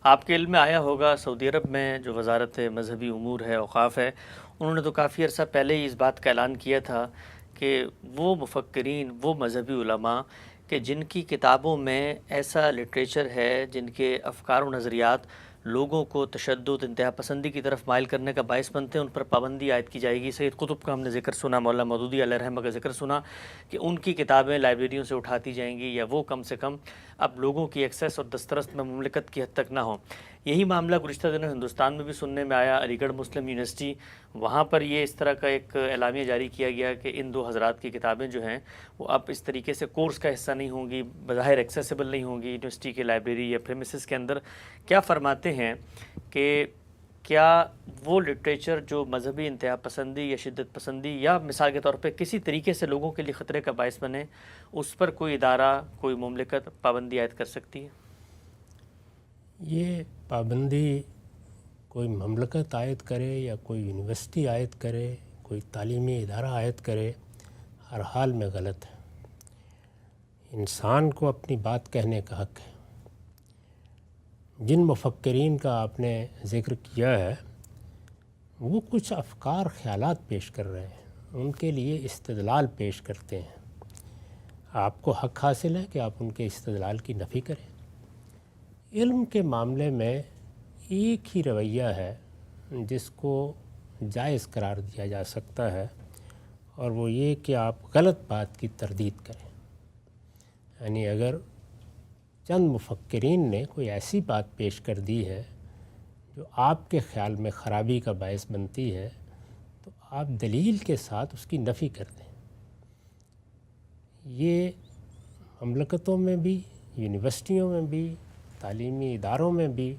آپ کے علم میں آیا ہوگا سعودی عرب میں جو وزارت مذہبی امور ہے اوقاف ہے، انہوں نے تو کافی عرصہ پہلے ہی اس بات کا اعلان کیا تھا کہ وہ مفکرین، وہ مذہبی علماء کہ جن کی کتابوں میں ایسا لٹریچر ہے، جن کے افکار و نظریات لوگوں کو تشدد، انتہا پسندی کی طرف مائل کرنے کا باعث بنتے ہیں، ان پر پابندی عائد کی جائے گی۔ سید قطب کا ہم نے ذکر سنا، مولانا مودودی علیہ رحمہ کا ذکر سنا کہ ان کی کتابیں لائبریریوں سے اٹھاتی جائیں گی، یا وہ کم سے کم اب لوگوں کی ایکسیس اور دسترس میں مملکت کی حد تک نہ ہوں۔ یہی معاملہ گزشتہ دنوں ہندوستان میں بھی سننے میں آیا۔ علی گڑھ مسلم یونیورسٹی، وہاں پر یہ اس طرح کا ایک اعلامیہ جاری کیا گیا کہ ان دو حضرات کی کتابیں جو ہیں وہ اب اس طریقے سے کورس کا حصہ نہیں ہوں گی، بظاہر ایکسیسیبل نہیں ہوں گی یونیورسٹی کے لائبریری یا پریمیسز کے اندر۔ کیا فرماتے ہیں کہ کیا وہ لٹریچر جو مذہبی انتہا پسندی یا شدت پسندی یا مثال کے طور پہ کسی طریقے سے لوگوں کے لیے خطرے کا باعث بنے، اس پر کوئی ادارہ، کوئی مملکت پابندی عائد کر سکتی ہے؟ یہ پابندی کوئی مملکت عائد کرے یا کوئی یونیورسٹی عائد کرے، کوئی تعلیمی ادارہ عائد کرے، ہر حال میں غلط ہے۔ انسان کو اپنی بات کہنے کا حق ہے۔ جن مفکرین کا آپ نے ذکر کیا ہے وہ کچھ افکار، خیالات پیش کر رہے ہیں، ان کے لیے استدلال پیش کرتے ہیں۔ آپ کو حق حاصل ہے کہ آپ ان کے استدلال کی نفی کریں۔ علم کے معاملے میں ایک ہی رویہ ہے جس کو جائز قرار دیا جا سکتا ہے، اور وہ یہ کہ آپ غلط بات کی تردید کریں۔ یعنی اگر چند مفکرین نے کوئی ایسی بات پیش کر دی ہے جو آپ کے خیال میں خرابی کا باعث بنتی ہے، تو آپ دلیل کے ساتھ اس کی نفی کر دیں۔ یہ مملکتوں میں بھی، یونیورسٹیوں میں بھی، تعلیمی اداروں میں بھی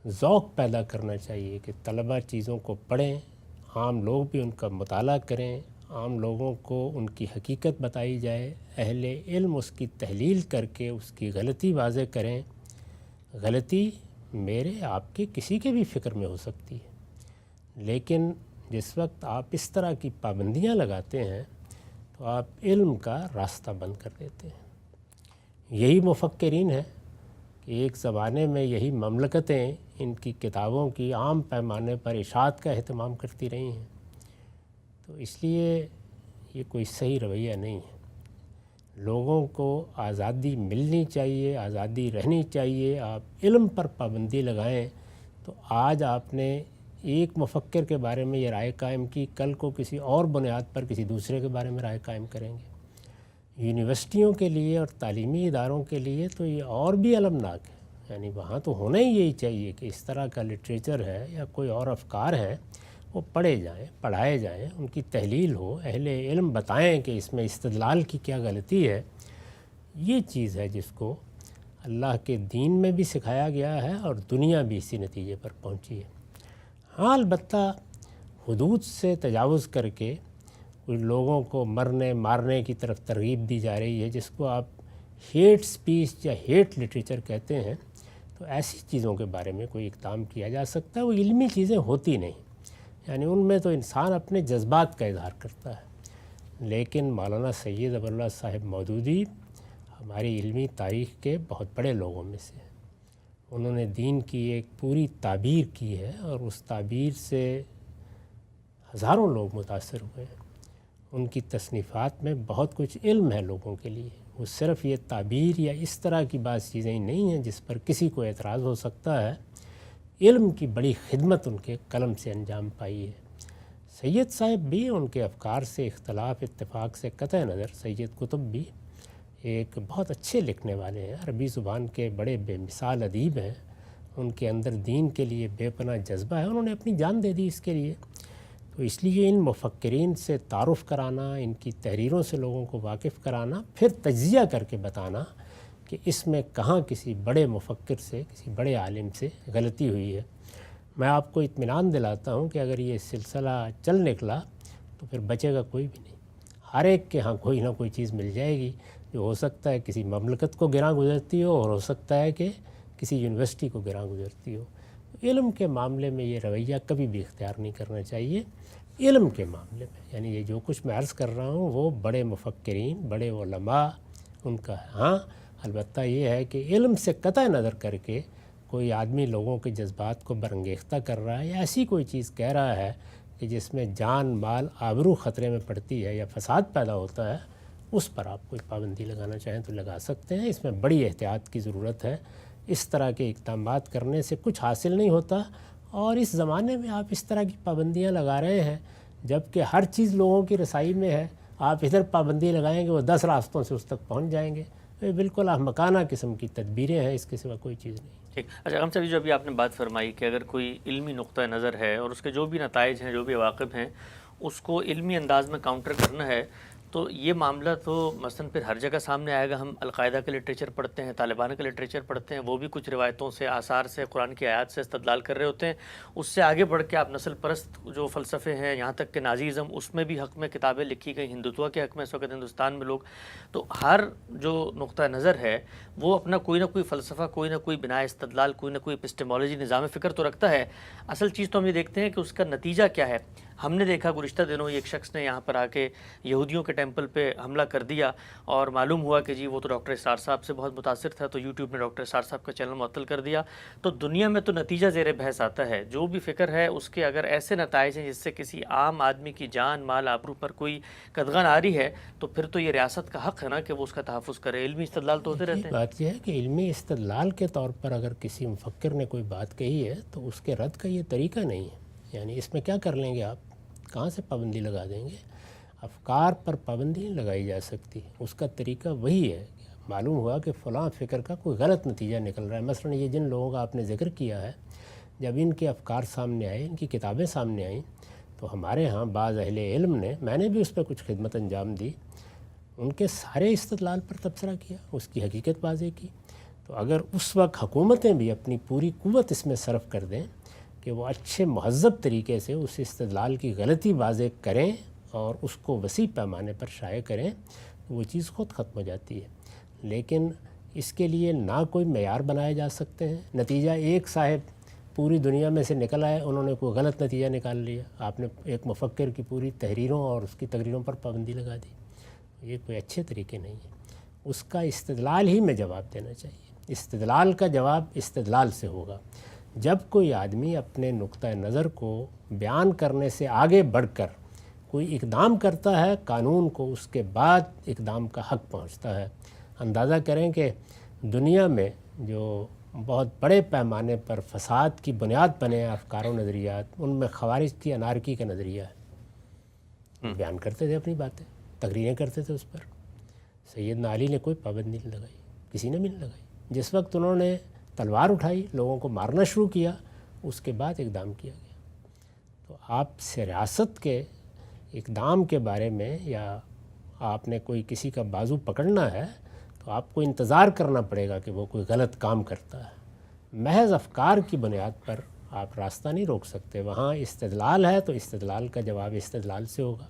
ذوق پیدا کرنا چاہیے کہ طلبہ چیزوں کو پڑھیں، عام لوگ بھی ان کا مطالعہ کریں، عام لوگوں کو ان کی حقیقت بتائی جائے، اہل علم اس کی تحلیل کر کے اس کی غلطی واضح کریں۔ غلطی میرے، آپ کے، کسی کے بھی فکر میں ہو سکتی ہے، لیکن جس وقت آپ اس طرح کی پابندیاں لگاتے ہیں تو آپ علم کا راستہ بند کر دیتے ہیں۔ یہی مفکرین ہیں کہ ایک زمانے میں یہی مملکتیں ان کی کتابوں کی عام پیمانے پر اشاعت کا اہتمام کرتی رہی ہیں۔ تو اس لیے یہ کوئی صحیح رویہ نہیں ہے۔ لوگوں کو آزادی ملنی چاہیے، آزادی رہنی چاہیے۔ آپ علم پر پابندی لگائیں تو آج آپ نے ایک مفکر کے بارے میں یہ رائے قائم کی، کل کو کسی اور بنیاد پر کسی دوسرے کے بارے میں رائے قائم کریں گے۔ یونیورسٹیوں کے لیے اور تعلیمی اداروں کے لیے تو یہ اور بھی المناک ہے۔ یعنی وہاں تو ہونا ہی یہی چاہیے کہ اس طرح کا لٹریچر ہے یا کوئی اور افکار ہیں وہ پڑھے جائیں، پڑھائے جائیں، ان کی تحلیل ہو، اہل علم بتائیں کہ اس میں استدلال کی کیا غلطی ہے۔ یہ چیز ہے جس کو اللہ کے دین میں بھی سکھایا گیا ہے اور دنیا بھی اسی نتیجے پر پہنچی ہے۔ ہاں، البتہ حدود سے تجاوز کر کے کچھ لوگوں کو مرنے مارنے کی طرف ترغیب دی جا رہی ہے، جس کو آپ ہیٹ سپیچ یا ہیٹ لٹریچر کہتے ہیں، تو ایسی چیزوں کے بارے میں کوئی اقدام کیا جا سکتا ہے۔ وہ علمی چیزیں ہوتی نہیں، یعنی ان میں تو انسان اپنے جذبات کا اظہار کرتا ہے۔ لیکن مولانا سید ابو اللہ صاحب مودودی ہماری علمی تاریخ کے بہت بڑے لوگوں میں سے ہیں۔ انہوں نے دین کی ایک پوری تعبیر کی ہے اور اس تعبیر سے ہزاروں لوگ متاثر ہوئے ہیں۔ ان کی تصنیفات میں بہت کچھ علم ہے لوگوں کے لیے۔ وہ صرف یہ تعبیر یا اس طرح کی بعض چیزیں ہی نہیں ہیں جس پر کسی کو اعتراض ہو سکتا ہے۔ علم کی بڑی خدمت ان کے قلم سے انجام پائی ہے۔ سید صاحب بھی، ان کے افکار سے اختلاف اتفاق سے قطع نظر، سید قطب بھی ایک بہت اچھے لکھنے والے ہیں، عربی زبان کے بڑے بے مثال ادیب ہیں۔ ان کے اندر دین کے لیے بے پناہ جذبہ ہے، انہوں نے اپنی جان دے دی اس کے لیے۔ تو اس لیے ان مفکرین سے تعارف کرانا، ان کی تحریروں سے لوگوں کو واقف کرانا، پھر تجزیہ کر کے بتانا کہ اس میں کہاں کسی بڑے مفکر سے، کسی بڑے عالم سے غلطی ہوئی ہے۔ میں آپ کو اطمینان دلاتا ہوں کہ اگر یہ سلسلہ چل نکلا تو پھر بچے گا کوئی بھی نہیں۔ ہر ایک کے ہاں کوئی نہ کوئی چیز مل جائے گی جو ہو سکتا ہے کسی مملکت کو گراں گزرتی ہو، اور ہو سکتا ہے کہ کسی یونیورسٹی کو گراں گزرتی ہو۔ علم کے معاملے میں یہ رویہ کبھی بھی اختیار نہیں کرنا چاہیے۔ علم کے معاملے میں، یعنی یہ جو کچھ میں عرض کر رہا ہوں وہ بڑے مفکرین، بڑے علماء ان کا ہے۔ ہاں، البتہ یہ ہے کہ علم سے قطع نظر کر کے کوئی آدمی لوگوں کے جذبات کو برانگیختہ کر رہا ہے یا ایسی کوئی چیز کہہ رہا ہے کہ جس میں جان مال آبرو خطرے میں پڑتی ہے یا فساد پیدا ہوتا ہے، اس پر آپ کوئی پابندی لگانا چاہیں تو لگا سکتے ہیں۔ اس میں بڑی احتیاط کی ضرورت ہے۔ اس طرح کے اقدامات کرنے سے کچھ حاصل نہیں ہوتا، اور اس زمانے میں آپ اس طرح کی پابندیاں لگا رہے ہیں جبکہ ہر چیز لوگوں کی رسائی میں ہے۔ آپ ادھر پابندی لگائیں گے وہ 10 راستوں سے اس تک پہنچ جائیں گے۔ یہ بالکل احمقانہ قسم کی تدبیریں ہیں، اس کے سوا کوئی چیز نہیں۔ ٹھیک، اچھا ہم صاحب جو ابھی آپ نے بات فرمائی کہ اگر کوئی علمی نقطہ نظر ہے اور اس کے جو بھی نتائج ہیں، جو بھی عواقب ہیں، اس کو علمی انداز میں کاؤنٹر کرنا ہے، تو یہ معاملہ تو مثلاً پھر ہر جگہ سامنے آئے گا۔ ہم القاعدہ کا لٹریچر پڑھتے ہیں، طالبان کا لٹریچر پڑھتے ہیں، وہ بھی کچھ روایتوں سے، آثار سے، قرآن کی آیات سے استدلال کر رہے ہوتے ہیں۔ اس سے آگے بڑھ کے آپ نسل پرست جو فلسفے ہیں، یہاں تک کہ نازیزم، اس میں بھی حق میں کتابیں لکھی گئی، ہندوتوا کے حق میں اس وقت ہندوستان میں لوگ، تو ہر جو نقطہ نظر ہے وہ اپنا کوئی نہ کوئی فلسفہ، کوئی نہ کوئی بنائے استدلال، کوئی نہ کوئی اپسٹمولوجی، نظام فکر تو رکھتا ہے۔ اصل چیز تو ہم یہ دیکھتے ہیں کہ اس کا نتیجہ کیا ہے۔ ہم نے دیکھا گزشتہ دنوں ایک شخص نے یہاں پر آ کے یہودیوں کے ٹیمپل پہ حملہ کر دیا، اور معلوم ہوا کہ جی وہ تو ڈاکٹر اسرار صاحب سے بہت متاثر تھا، تو یوٹیوب نے ڈاکٹر اسرار صاحب کا چینل معطل کر دیا۔ تو دنیا میں تو نتیجہ زیر بحث آتا ہے، جو بھی فکر ہے اس کے اگر ایسے نتائج ہیں جس سے کسی عام آدمی کی جان مال آبرو پر کوئی قدغن آ رہی ہے، تو پھر تو یہ ریاست کا حق ہے نا کہ وہ اس کا تحفظ کرے۔ علمی استدلال تو ہوتے رہتے ہیں۔ بات یہ ہے کہ علمی استدلال کے طور پر اگر کسی مفکر نے کوئی بات کہی ہے تو اس کے رد کا یہ طریقہ نہیں ہے۔ یعنی اس میں کیا کر لیں گے آپ؟ کہاں سے پابندی لگا دیں گے؟ افکار پر پابندی نہیں لگائی جا سکتی۔ اس کا طریقہ وہی ہے کہ معلوم ہوا کہ فلاں فکر کا کوئی غلط نتیجہ نکل رہا ہے۔ مثلا یہ جن لوگوں کا آپ نے ذکر کیا ہے، جب ان کے افکار سامنے آئے، ان کی کتابیں سامنے آئیں، تو ہمارے ہاں بعض اہل علم نے، میں نے بھی اس پہ کچھ خدمت انجام دی، ان کے سارے استدلال پر تبصرہ کیا، اس کی حقیقت واضح کی۔ تو اگر اس وقت حکومتیں بھی اپنی پوری قوت اس میں صرف کر دیں کہ وہ اچھے مہذب طریقے سے اس استدلال کی غلطی واضح کریں اور اس کو وسیع پیمانے پر شائع کریں، تو وہ چیز خود ختم ہو جاتی ہے۔ لیکن اس کے لیے نہ کوئی معیار بنائے جا سکتے ہیں۔ نتیجہ ایک صاحب پوری دنیا میں سے نکل آئے، انہوں نے کوئی غلط نتیجہ نکال لیا، آپ نے ایک مفکر کی پوری تحریروں اور اس کی تقریروں پر پابندی لگا دی۔ یہ کوئی اچھے طریقے نہیں ہیں۔ اس کا استدلال ہی میں جواب دینا چاہیے۔ استدلال کا جواب استدلال سے ہوگا۔ جب کوئی آدمی اپنے نقطہ نظر کو بیان کرنے سے آگے بڑھ کر کوئی اقدام کرتا ہے، قانون کو اس کے بعد اقدام کا حق پہنچتا ہے۔ اندازہ کریں کہ دنیا میں جو بہت بڑے پیمانے پر فساد کی بنیاد بنے ہیں افکار و نظریات، ان میں خوارج کی انارکی کا نظریہ ہے۔ بیان کرتے تھے اپنی باتیں، تقریریں کرتے تھے اس پر۔ سیدنا علی نے کوئی پابندی نہیں لگائی، کسی نے بھی نہیں لگائی۔ جس وقت انہوں نے تلوار اٹھائی، لوگوں کو مارنا شروع کیا، اس کے بعد اقدام کیا گیا۔ تو آپ سیاست کے اقدام کے بارے میں، یا آپ نے کوئی کسی کا بازو پکڑنا ہے تو آپ کو انتظار کرنا پڑے گا کہ وہ کوئی غلط کام کرتا ہے۔ محض افکار کی بنیاد پر آپ راستہ نہیں روک سکتے۔ وہاں استدلال ہے تو استدلال کا جواب استدلال سے ہوگا۔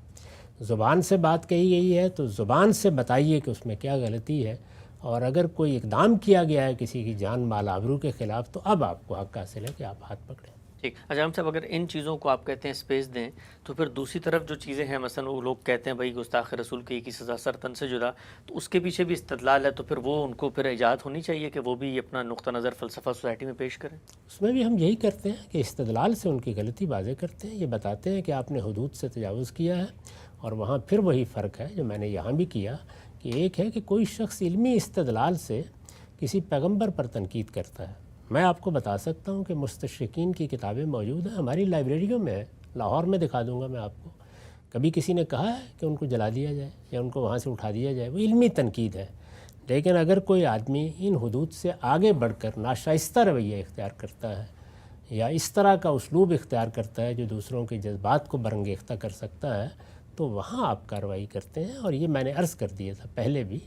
زبان سے بات کہی گئی ہے تو زبان سے بتائیے کہ اس میں کیا غلطی ہے، اور اگر کوئی اقدام کیا گیا ہے کسی کی جان مال آبرو کے خلاف تو اب آپ کو حق حاصل ہے کہ آپ ہاتھ پکڑیں۔ ٹھیک، اچھا ہم صاحب اگر ان چیزوں کو آپ کہتے ہیں اسپیس دیں، تو پھر دوسری طرف جو چیزیں ہیں، مثلا وہ لوگ کہتے ہیں بھائی گستاخ رسول کی سزا سر تن سے جدا، تو اس کے پیچھے بھی استدلال ہے، تو پھر وہ ان کو پھر اجازت ہونی چاہیے کہ وہ بھی اپنا نقطہ نظر فلسفہ سوسائٹی میں پیش کریں۔ اس میں بھی ہم یہی کرتے ہیں کہ استدلال سے ان کی غلطی واضح کرتے ہیں، یہ بتاتے ہیں کہ آپ نے حدود سے تجاوز کیا ہے۔ اور وہاں پھر وہی فرق ہے جو میں نے یہاں بھی کیا، کہ ایک ہے کہ کوئی شخص علمی استدلال سے کسی پیغمبر پر تنقید کرتا ہے۔ میں آپ کو بتا سکتا ہوں کہ مستشرقین کی کتابیں موجود ہیں، ہماری لائبریریوں میں ہے، لاہور میں دکھا دوں گا میں آپ کو۔ کبھی کسی نے کہا ہے کہ ان کو جلا دیا جائے یا ان کو وہاں سے اٹھا دیا جائے، وہ علمی تنقید ہے۔ لیکن اگر کوئی آدمی ان حدود سے آگے بڑھ کر ناشائستہ رویہ اختیار کرتا ہے یا اس طرح کا اسلوب اختیار کرتا ہے جو دوسروں کے جذبات کو برانگیختہ کر سکتا ہے، تو وہاں آپ کارروائی کرتے ہیں۔ اور یہ میں نے عرض کر دیا تھا پہلے بھی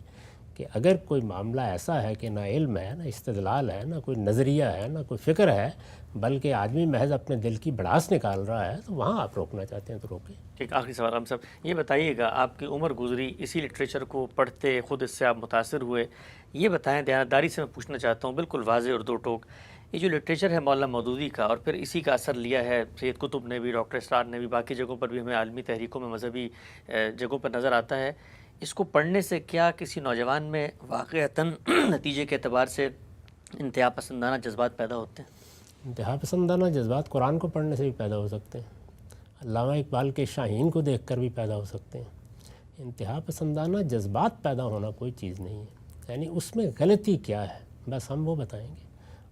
کہ اگر کوئی معاملہ ایسا ہے کہ نہ علم ہے، نہ استدلال ہے، نہ کوئی نظریہ ہے، نہ کوئی فکر ہے، بلکہ آدمی محض اپنے دل کی بڑاس نکال رہا ہے، تو وہاں آپ روکنا چاہتے ہیں تو روکیں۔ ٹھیک، آخری سوال ہم صاحب یہ بتائیے گا، آپ کی عمر گزری اسی لٹریچر کو پڑھتے، خود اس سے آپ متاثر ہوئے، یہ بتائیں، دیانتداری سے میں پوچھنا چاہتا ہوں بالکل واضح اور دو ٹوک، یہ جو لٹریچر ہے مولانا مودودی کا، اور پھر اسی کا اثر لیا ہے سید قطب نے بھی، ڈاکٹر اسرار نے بھی، باقی جگہوں پر بھی ہمیں عالمی تحریکوں میں مذہبی جگہوں پر نظر آتا ہے، اس کو پڑھنے سے کیا کسی نوجوان میں واقعتاً نتیجے کے اعتبار سے انتہا پسندانہ جذبات پیدا ہوتے ہیں؟ انتہا پسندانہ جذبات قرآن کو پڑھنے سے بھی پیدا ہو سکتے ہیں، علامہ اقبال کے شاہین کو دیکھ کر بھی پیدا ہو سکتے ہیں۔ انتہا پسندانہ جذبات پیدا ہونا کوئی چیز نہیں ہے، یعنی اس میں غلطی کیا ہے بس ہم وہ بتائیں گے،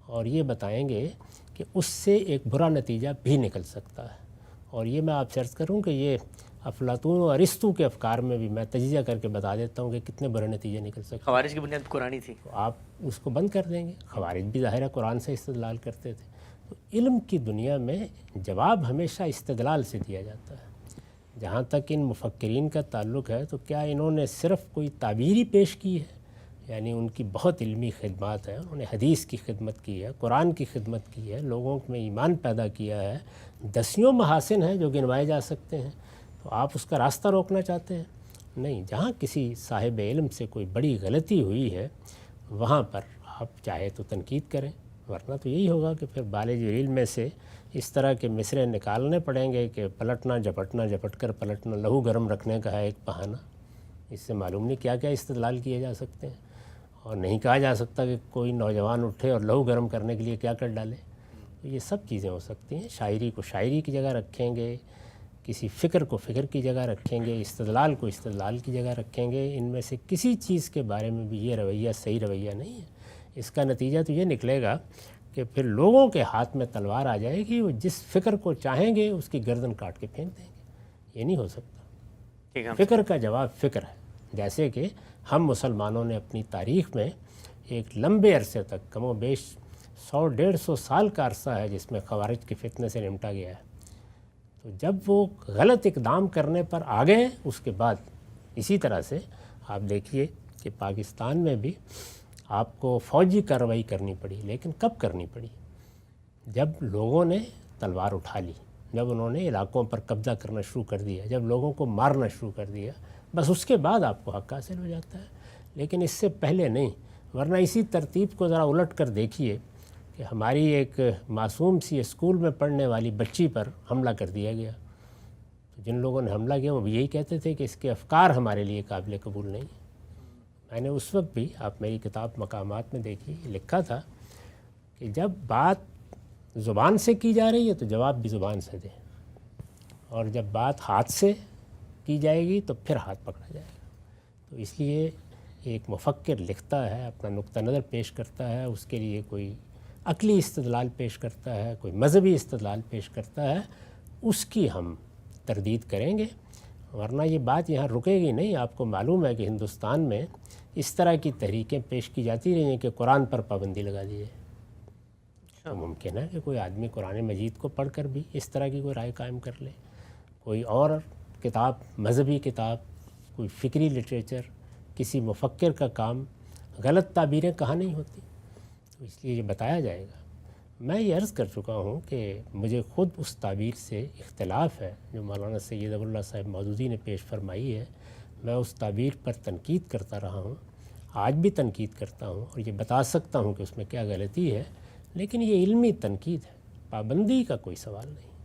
اور یہ بتائیں گے کہ اس سے ایک برا نتیجہ بھی نکل سکتا ہے۔ اور یہ میں آپ سے عرض کروں کہ یہ افلاطون اور ارسطو کے افکار میں بھی میں تجزیہ کر کے بتا دیتا ہوں کہ کتنے برے نتیجے نکل سکتے ہیں۔ خوارج کی بنیاد قرآنی تھی، تو آپ اس کو بند کر دیں گے۔ خوارج بھی ظاہر ہے قرآن سے استدلال کرتے تھے۔ تو علم کی دنیا میں جواب ہمیشہ استدلال سے دیا جاتا ہے۔ جہاں تک ان مفکرین کا تعلق ہے تو کیا انہوں نے صرف کوئی تعبیری پیش کی ہے؟ یعنی ان کی بہت علمی خدمات ہیں، انہوں نے حدیث کی خدمت کی ہے، قرآن کی خدمت کی ہے، لوگوں میں ایمان پیدا کیا ہے، دسیوں محاسن ہیں جو گنوائے جا سکتے ہیں۔ تو آپ اس کا راستہ روکنا چاہتے ہیں؟ نہیں، جہاں کسی صاحب علم سے کوئی بڑی غلطی ہوئی ہے وہاں پر آپ چاہے تو تنقید کریں، ورنہ تو یہی ہوگا کہ پھر بال جبریل میں سے اس طرح کے مصرے نکالنے پڑیں گے کہ پلٹنا جھپٹ کر پلٹنا لہو گرم رکھنے کا ہے ایک بہانہ۔ اس سے معلوم نہیں کیا کیا استدلال کیے جا سکتے ہیں، اور نہیں کہا جا سکتا کہ کوئی نوجوان اٹھے اور لہو گرم کرنے کے لیے کیا کر ڈالے۔ تو یہ سب چیزیں ہو سکتی ہیں۔ شاعری کو شاعری کی جگہ رکھیں گے، کسی فکر کو فکر کی جگہ رکھیں گے، استدلال کو استدلال کی جگہ رکھیں گے۔ ان میں سے کسی چیز کے بارے میں بھی یہ رویہ صحیح رویہ نہیں ہے۔ اس کا نتیجہ تو یہ نکلے گا کہ پھر لوگوں کے ہاتھ میں تلوار آ جائے گی، وہ جس فکر کو چاہیں گے اس کی گردن کاٹ کے پھینک دیں گے۔ یہ نہیں ہو سکتا۔ فکر کا جواب فکر ہے۔ جیسے کہ ہم مسلمانوں نے اپنی تاریخ میں ایک لمبے عرصے تک، کم و بیش 100-150 سال کا عرصہ ہے جس میں خوارج کے فتنے سے نمٹا گیا ہے۔ تو جب وہ غلط اقدام کرنے پر آ گئے، اس کے بعد اسی طرح سے آپ دیکھیے کہ پاکستان میں بھی آپ کو فوجی کارروائی کرنی پڑی، لیکن کب کرنی پڑی؟ جب لوگوں نے تلوار اٹھا لی، جب انہوں نے علاقوں پر قبضہ کرنا شروع کر دیا، جب لوگوں کو مارنا شروع کر دیا، بس اس کے بعد آپ کو حق حاصل ہو جاتا ہے، لیکن اس سے پہلے نہیں۔ ورنہ اسی ترتیب کو ذرا الٹ کر دیکھیے کہ ہماری ایک معصوم سی اسکول میں پڑھنے والی بچی پر حملہ کر دیا گیا۔ جن لوگوں نے حملہ کیا وہ یہی کہتے تھے کہ اس کے افکار ہمارے لیے قابل قبول نہیں۔ میں نے اس وقت بھی، آپ میری کتاب مقامات میں دیکھیے، لکھا تھا کہ جب بات زبان سے کی جا رہی ہے تو جواب بھی زبان سے دیں، اور جب بات ہاتھ سے کی جائے گی تو پھر ہاتھ پکڑا جائے گا۔ تو اس لیے ایک مفکر لکھتا ہے، اپنا نقطہ نظر پیش کرتا ہے، اس کے لیے کوئی عقلی استدلال پیش کرتا ہے، کوئی مذہبی استدلال پیش کرتا ہے، اس کی ہم تردید کریں گے، ورنہ یہ بات یہاں رکے گی نہیں۔ آپ کو معلوم ہے کہ ہندوستان میں اس طرح کی تحریکیں پیش کی جاتی رہی ہیں کہ قرآن پر پابندی لگا دی جائے۔ تو ممکن ہے کہ کوئی آدمی قرآن مجید کو پڑھ کر بھی اس طرح کی کوئی رائے قائم کر لے، کوئی اور کتاب، مذہبی کتاب، کوئی فکری لٹریچر، کسی مفکر کا کام، غلط تعبیریں کہاں نہیں ہوتی۔ تو اس لیے یہ بتایا جائے گا۔ میں یہ عرض کر چکا ہوں کہ مجھے خود اس تعبیر سے اختلاف ہے جو مولانا سید ابو اللہ صاحب مودودی نے پیش فرمائی ہے۔ میں اس تعبیر پر تنقید کرتا رہا ہوں، آج بھی تنقید کرتا ہوں، اور یہ بتا سکتا ہوں کہ اس میں کیا غلطی ہے، لیکن یہ علمی تنقید ہے، پابندی کا کوئی سوال نہیں۔